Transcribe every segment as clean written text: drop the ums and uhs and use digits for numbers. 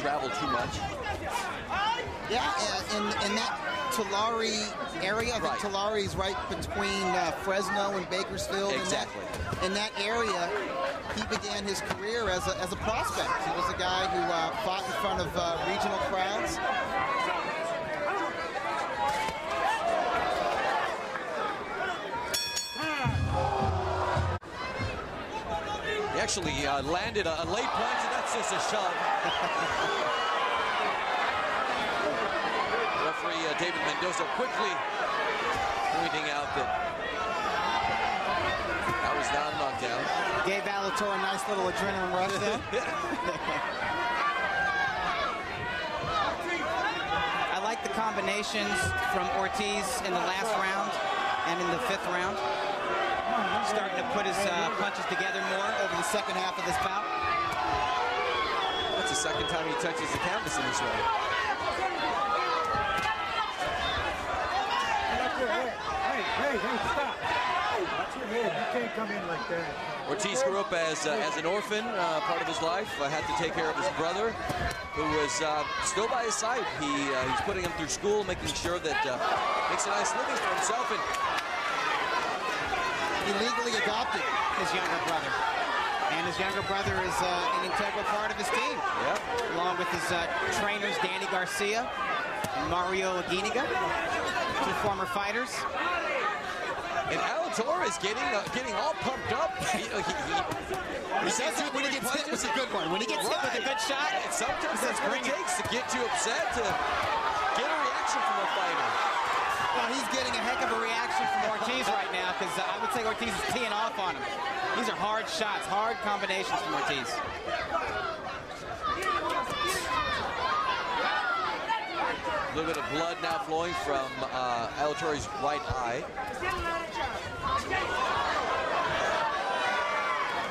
travel too much. Yeah, in that Tulare area, I think Tulare's right between Fresno and Bakersfield. Exactly. In that area, he began his career as a prospect. He was a guy who fought in front of regional crowds. He actually landed a late punch, and that's just a shove. Referee David Mendoza quickly pointing out that that was not a knockdown. Gave Alatorre a nice little adrenaline rush there. I like the combinations from Ortiz in the last round and in the 5th round. Starting to put his punches together more over the second half of this bout. That's the second time he touches the canvas in this round. Hey, stop. Watch your head. You can't come in like that. Ortiz grew up as an orphan part of his life. Had to take care of his brother, who was still by his side. He's putting him through school, making sure that makes a nice living for himself. And he legally adopted his younger brother. And his younger brother is an integral part of his team. Yep. Along with his trainers, Danny Garcia and Mario Aguiniga, 2 former fighters. And Alatorre is getting all pumped up. He says that when he gets hit with a good one. When he gets hit with a good shot, and sometimes that's what it takes to get you upset, to get a reaction from a fighter. Well, he's getting a heck of a reaction from Ortiz right now, because I would say Ortiz is teeing off on him. These are hard shots, hard combinations from Ortiz. A little bit of blood now flowing from Alatorre's right eye.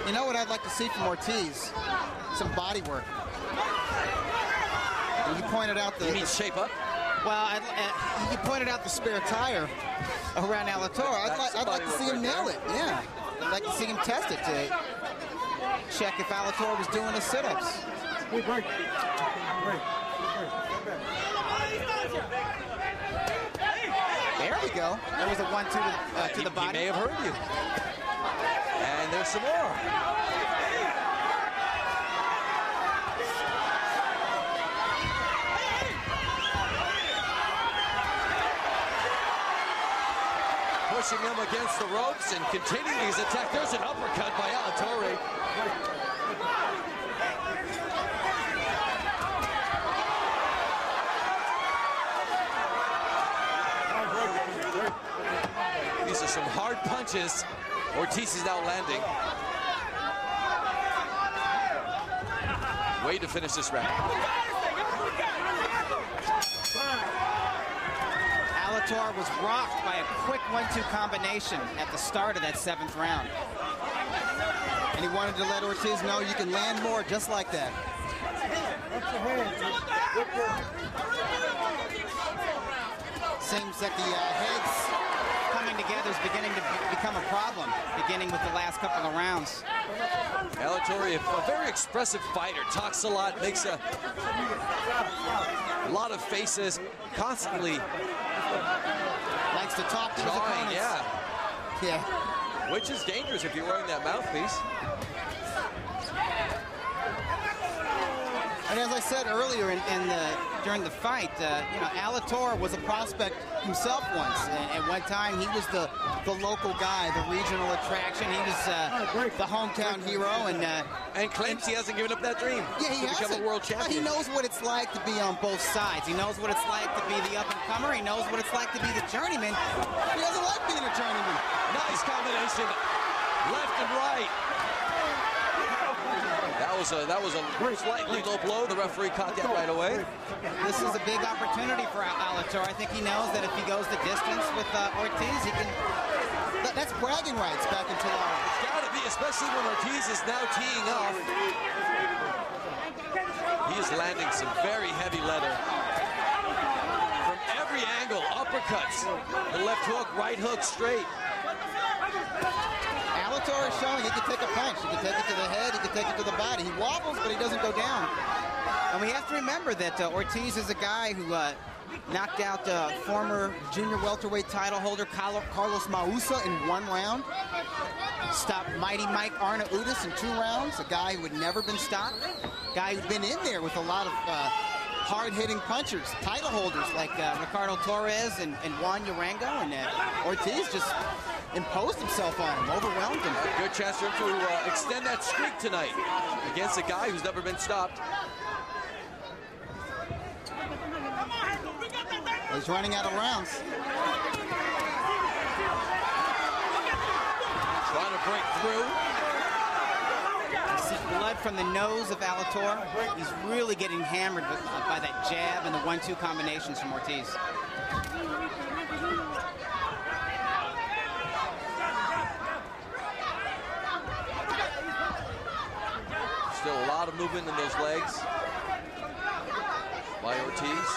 You know what I'd like to see from Ortiz? Some body work. You pointed out the... You mean shape up? Well, you pointed out the spare tire around Alatorre. I'd like to see him nail it. Yeah, I'd like to see him test it to check if Alatorre was doing his sit-ups. There we go. There was a 1-2 to the body. He may have heard you. And there's some more. Pushing him against the ropes and continuing his attack. There's an uppercut by Alatorre. These are some hard punches. Ortiz is now landing. Way to finish this round. Alatorre was rocked by a quick 1-2 combination at the start of that 7th round. And he wanted to let Ortiz know you can land more just like that. Seems that the heads coming together is beginning to become a problem, beginning with the last couple of rounds. Alatorre, a very expressive fighter, talks a lot, makes a lot of faces, constantly likes to talk to his opponents. Yeah. Which is dangerous if you're wearing that mouthpiece. And as I said earlier during the fight, you know, Alatorre was a prospect himself once. And at one time, he was the local guy, the regional attraction. He was the hometown hero, and claims he hasn't given up that dream. Yeah, he hasn't. Become a world champion. He knows what it's like to be on both sides. He knows what it's like to be the up-and-comer. He knows what it's like to be the journeyman. He doesn't like being a journeyman. Nice combination, left and right. That was a slightly low blow. The referee caught that right away. This is a big opportunity for Alatorre. I think he knows that if he goes the distance with Ortiz, he can. That's bragging rights back in Tulare. It's got to be, especially when Ortiz is now teeing off. He is landing some very heavy leather. From every angle, uppercuts, the left hook, right hook, straight. Alatorre is showing he can take a punch. He can take it to the head. He can take it to the body. He wobbles, but he doesn't go down. And we have to remember that Ortiz is a guy who knocked out former junior welterweight title holder Carlos Mausa in 1 round. Stopped Mighty Mike Arnaudis in 2 rounds. A guy who had never been stopped. A guy who'd been in there with a lot of hard-hitting punchers, title holders like Ricardo Torres and Juan Urango. And Ortiz just imposed himself on him, overwhelmed him. A good chance for him to extend that streak tonight against a guy who's never been stopped. He's running out of rounds. Trying to break through. You see blood from the nose of Alatorre. He's really getting hammered by that jab and the 1-2 combinations from Ortiz. Still a lot of movement in those legs by Ortiz.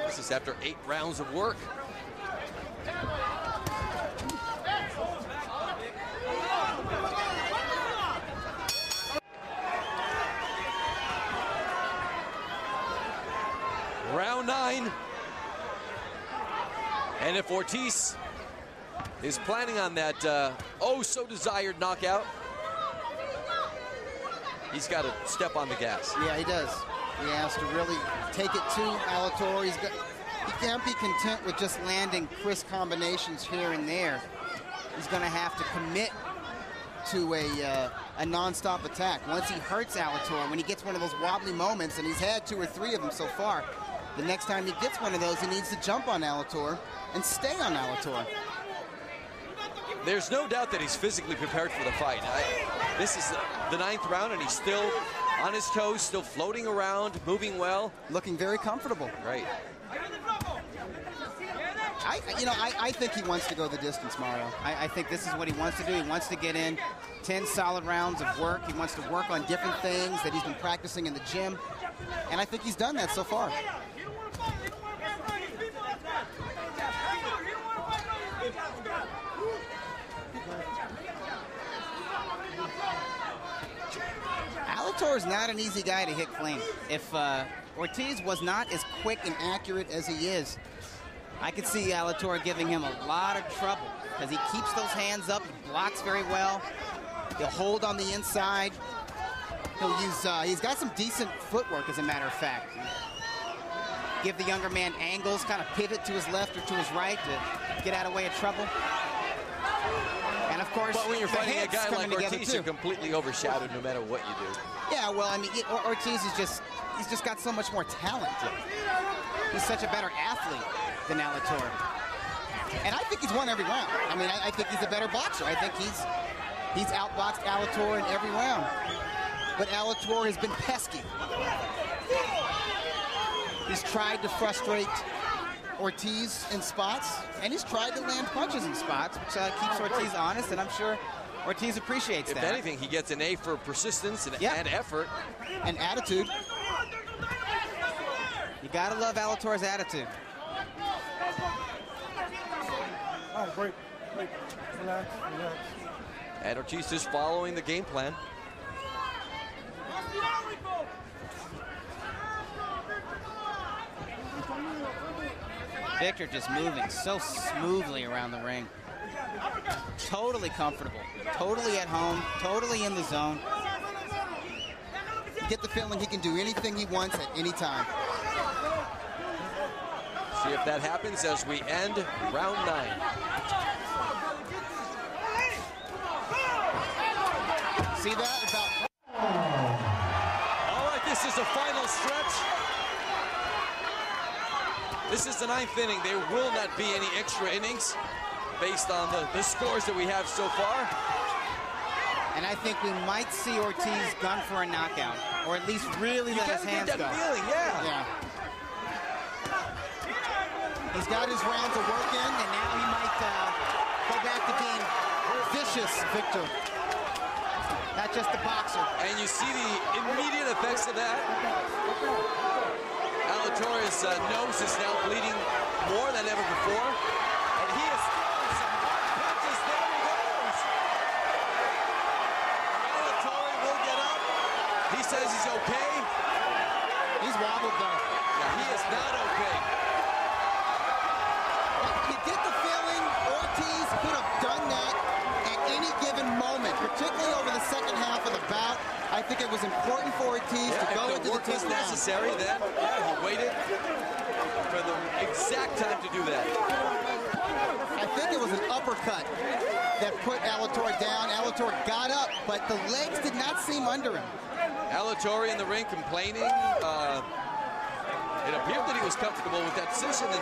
This is after 8 rounds of work. Round 9. And if Ortiz is planning on that oh-so-desired knockout, he's got to step on the gas. Yeah, he does. He has to really take it to Alatorre. He can't be content with just landing crisp combinations here and there. He's going to have to commit to a non-stop attack. Once he hurts Alatorre, when he gets one of those wobbly moments, and he's had 2 or 3 of them so far, the next time he gets one of those, he needs to jump on Alatorre and stay on Alatorre. There's no doubt that he's physically prepared for the fight. This is the 9th round, and he's still on his toes, still floating around, moving well. Looking very comfortable. Right. I think he wants to go the distance, Mario. I think this is what he wants to do. He wants to get in 10 solid rounds of work. He wants to work on different things that he's been practicing in the gym. And I think he's done that so far. Alatorre is not an easy guy to hit clean. If Ortiz was not as quick and accurate as he is, I could see Alatorre giving him a lot of trouble because he keeps those hands up, he blocks very well. He'll hold on the inside. He'll use, he's got some decent footwork, as a matter of fact. Give the younger man angles, kind of pivot to his left or to his right to get out of the way of trouble. And of course, but when you're fighting a guy like Ortiz, you're completely overshadowed no matter what you do. Yeah, well, I mean, Ortiz is he's just got so much more talent. He's such a better athlete than Alatorre. And I think he's won every round. I mean, I think he's a better boxer. I think he's outboxed Alatorre in every round. But Alatorre has been pesky. He's tried to frustrate Ortiz in spots, and he's tried to land punches in spots, which keeps Ortiz honest, and I'm sure Ortiz appreciates that. If anything, he gets an A for persistence and effort. And attitude. You gotta love Alatorre's attitude. All right, break. Relax. And Ortiz is following the game plan. Hector just moving so smoothly around the ring. Totally comfortable, totally at home, totally in the zone. You get the feeling he can do anything he wants at any time. See if that happens as we end round 9. See that? All right, this is the final stretch. This is the 9th inning. There will not be any extra innings based on the scores that we have so far. And I think we might see Ortiz gun for a knockout, or at least really let his hands go. You gotta get that feeling, yeah. He's got his rounds of work in, and now he might go back to being vicious, Victor. Not just a boxer. And you see the immediate effects of that Alatorre's nose is now bleeding more than ever before. And he is throwing some hard punches. There he goes. Alatorre will get up. He says he's okay. He's wobbled though. Yeah, he is not okay. You get the feeling Ortiz could have done that at any given moment, particularly over the second half of the bout. I think it was important for Ortiz to go into the 10th round. If the work was necessary, then he waited for the exact time to do that. I think it was an uppercut that put Alatorre down. Alatorre got up, but the legs did not seem under him. Alatorre in the ring complaining. It appeared that he was comfortable with that decision, and